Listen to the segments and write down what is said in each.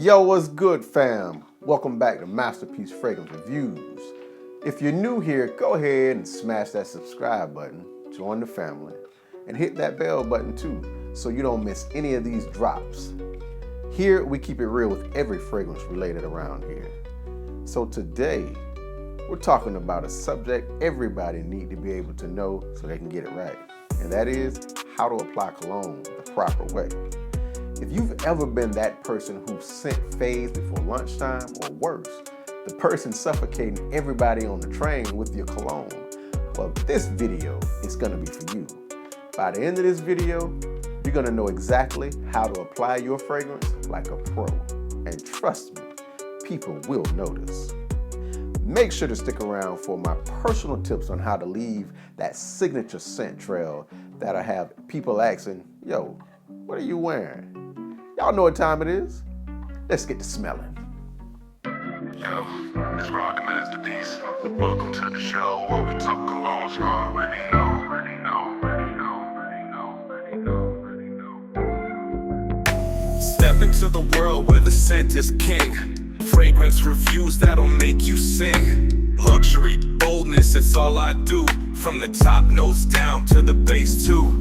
Yo, what's good, fam? Welcome back to Masterpiece Fragrance Reviews. If you're new here, go ahead and smash that subscribe button, join the family, and hit that bell button too, so you don't miss any of these drops. Here, we keep it real with every fragrance related around here. So today, we're talking about a subject everybody need to be able to know so they can get it right. And that is how to apply cologne the proper way. If you've ever been that person who scent fades before lunchtime, or worse, the person suffocating everybody on the train with your cologne, well, this video is gonna be for you. By the end of this video, you're gonna know exactly how to apply your fragrance like a pro. And trust me, people will notice. Make sure to stick around for my personal tips on how to leave that signature scent trail that'll have people asking, yo, what are you wearing? Y'all know what time it is. Let's get to smelling. Yo, it's Rock Masterpiece. Welcome to the show where we talk colognes you already know. Step into the world where the scent is king. Fragrance reviews that'll make you sing. Luxury, boldness, it's all I do. From the top notes down to the bass too.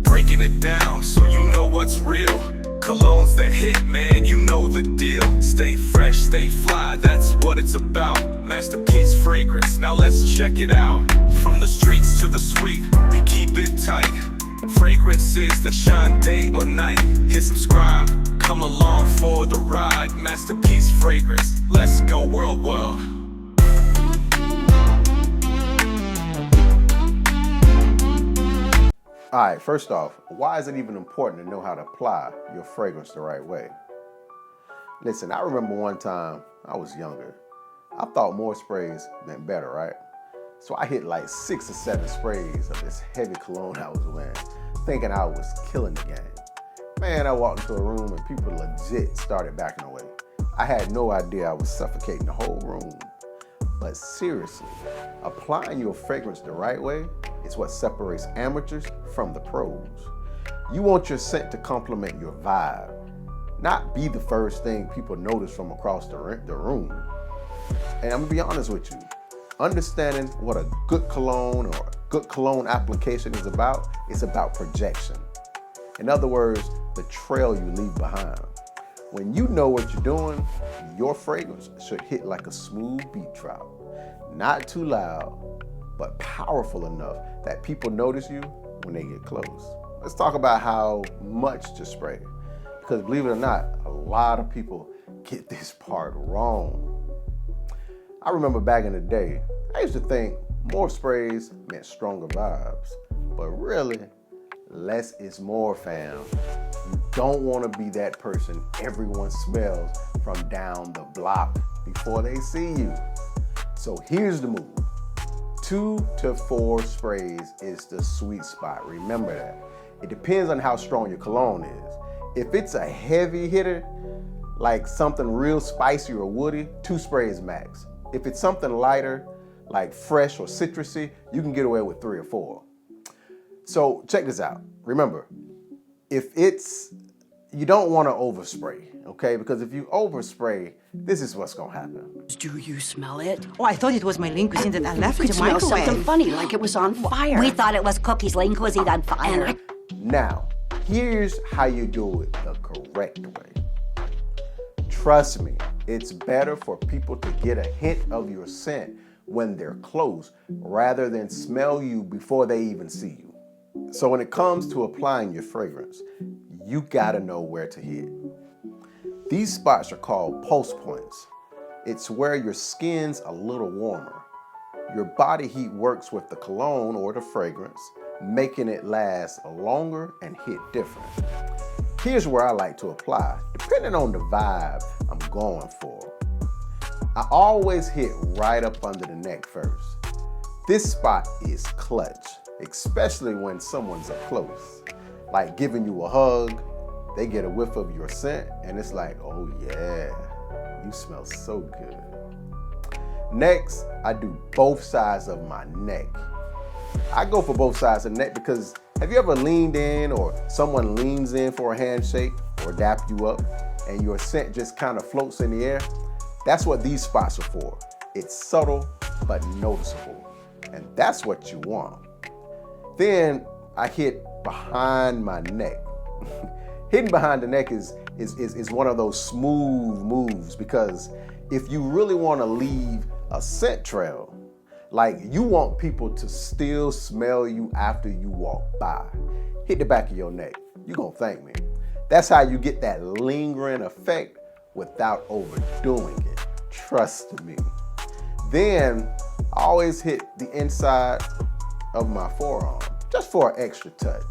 Breaking it down so you know what's real. Colognes that hit, man, you know the deal. Stay fresh, stay fly, that's what it's about. Masterpiece fragrance, now let's check it out. From the streets to the suite, we keep it tight. Fragrances that shine day or night. Hit subscribe, come along for the ride. Masterpiece fragrance, let's go world. All right, first off, why is it even important to know how to apply your fragrance the right way? Listen, I remember one time I was younger. I thought more sprays meant better, right? So I hit like 6 or 7 sprays of this heavy cologne I was wearing, thinking I was killing the game. Man, I walked into a room and people legit started backing away. I had no idea I was suffocating the whole room. But seriously, applying your fragrance the right way is what separates amateurs from the pros. You want your scent to complement your vibe, not be the first thing people notice from across the room. And I'm gonna be honest with you, understanding what a good cologne or a good cologne application is about, it's about projection. In other words, the trail you leave behind. When you know what you're doing, your fragrance should hit like a smooth beat drop. Not too loud, but powerful enough that people notice you when they get close. Let's talk about how much to spray. Because believe it or not, a lot of people get this part wrong. I remember back in the day, I used to think more sprays meant stronger vibes. But really, less is more, fam. You don't want to be that person everyone smells from down the block before they see you. So here's the move. 2 to 4 sprays is the sweet spot. Remember that. It depends on how strong your cologne is. If it's a heavy hitter, like something real spicy or woody, 2 sprays max. If it's something lighter, like fresh or citrusy, you can get away with 3 or 4. So check this out. Remember, you don't want to overspray, okay? Because if you overspray, this is what's gonna happen. Do you smell it? Oh, I thought it was my linguine that I left in the Smell microwave. something funny, like it was on fire. We thought it was Cookie's linguine on fire. Now, here's how you do it the correct way. Trust me, it's better for people to get a hint of your scent when they're close rather than smell you before they even see you. So when it comes to applying your fragrance, you gotta know where to hit. These spots are called pulse points. It's where your skin's a little warmer. Your body heat works with the cologne or the fragrance, making it last longer and hit different. Here's where I like to apply, depending on the vibe I'm going for. I always hit right up under the neck first. This spot is clutch, especially when someone's up close, like giving you a hug. They get a whiff of your scent and it's like, oh yeah, you smell so good. Next, I do both sides of my neck. I go for both sides of the neck because have you ever leaned in or someone leans in for a handshake or dap you up and your scent just kind of floats in the air, that's what these spots are for. It's subtle but noticeable, and that's what you want. Then I hit behind my neck. Hitting behind the neck is one of those smooth moves, because if you really want to leave a scent trail, like you want people to still smell you after you walk by, hit the back of your neck. You're gonna thank me. That's how you get that lingering effect without overdoing it. Trust me. Then I always hit the inside of my forearm, just for an extra touch.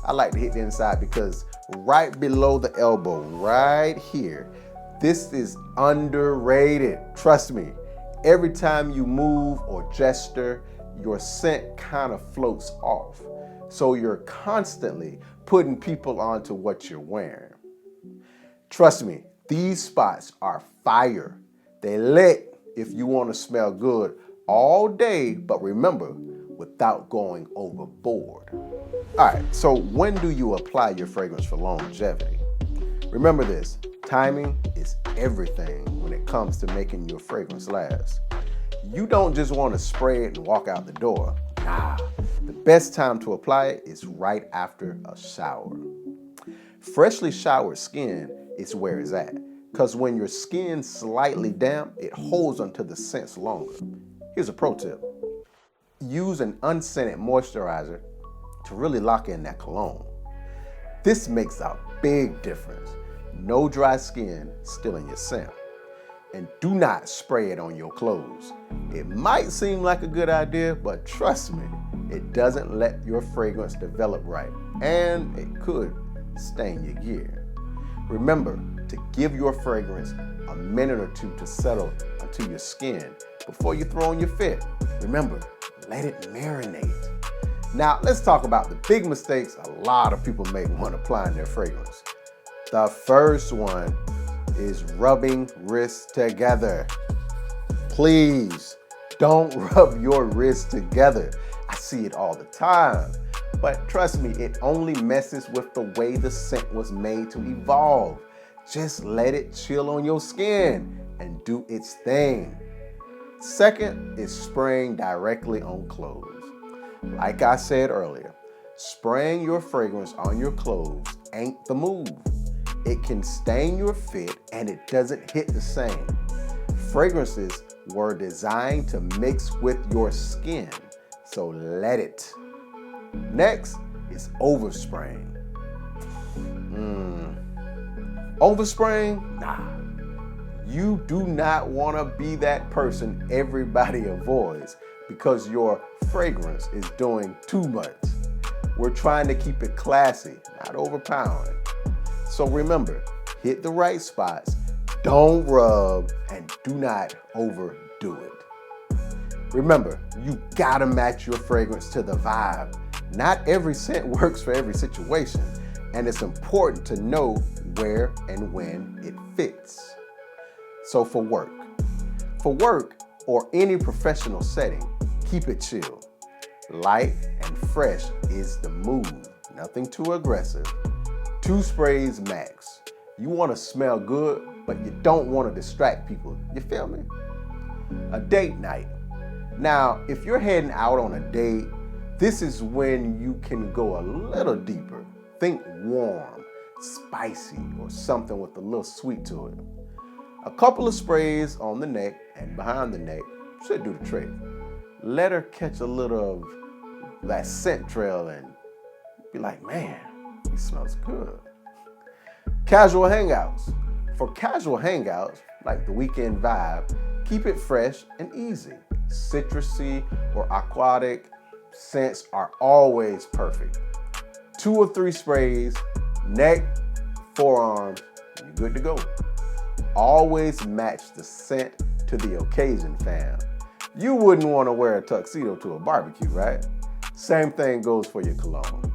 I like to hit the inside because right below the elbow, right here, this is underrated. Trust me, every time you move or gesture, your scent kind of floats off. So you're constantly putting people onto what you're wearing. Trust me, these spots are fire. They lit if you want to smell good all day, but remember, without going overboard. All right, so when do you apply your fragrance for longevity? Remember this, timing is everything when it comes to making your fragrance last. You don't just want to spray it and walk out the door. Nah, the best time to apply it is right after a shower. Freshly showered skin is where it's at, because when your skin's slightly damp, it holds onto the scents longer. Here's a pro tip. Use an unscented moisturizer to really lock in that cologne. This makes a big difference. No dry skin stealing your scent. And do not spray it on your clothes. It might seem like a good idea, but trust me, it doesn't let your fragrance develop right, and it could stain your gear. Remember to give your fragrance a minute or two to settle onto your skin before you throw on your fit. Remember, let it marinate. Now, let's talk about the big mistakes a lot of people make when applying their fragrance. The first one is rubbing wrists together. Please don't rub your wrists together. I see it all the time. But trust me, it only messes with the way the scent was made to evolve. Just let it chill on your skin and do its thing. Second is spraying directly on clothes. Like I said earlier, spraying your fragrance on your clothes ain't the move. It can stain your fit and it doesn't hit the same. Fragrances were designed to mix with your skin, so let it. Next is overspraying. Overspraying? Nah. You do not want to be that person everybody avoids because your fragrance is doing too much. We're trying to keep it classy, not overpowering. So remember, hit the right spots, don't rub, and do not overdo it. Remember, you gotta match your fragrance to the vibe. Not every scent works for every situation, and it's important to know where and when it fits. So for work or any professional setting, keep it chill. Light and fresh is the move, nothing too aggressive. 2 sprays max. You want to smell good, but you don't want to distract people. You feel me? A date night. Now, if you're heading out on a date, this is when you can go a little deeper. Think warm, spicy, or something with a little sweet to it. A couple of sprays on the neck and behind the neck should do the trick. Let her catch a little of that scent trail and be like, man, he smells good. Casual hangouts. For casual hangouts, like the weekend vibe, keep it fresh and easy. Citrusy or aquatic scents are always perfect. 2 or 3 sprays, neck, forearms, and you're good to go. Always match the scent to the occasion, fam. You wouldn't want to wear a tuxedo to a barbecue, right? Same thing goes for your cologne.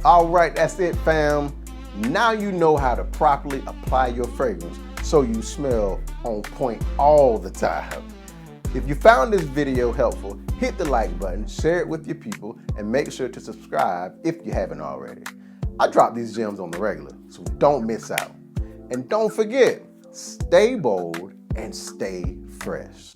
All right, that's it, fam. Now you know how to properly apply your fragrance so you smell on point all the time. If you found this video helpful, hit the like button, share it with your people, and make sure to subscribe if you haven't already. I drop these gems on the regular, So don't miss out. And don't forget, stay bold and stay fresh.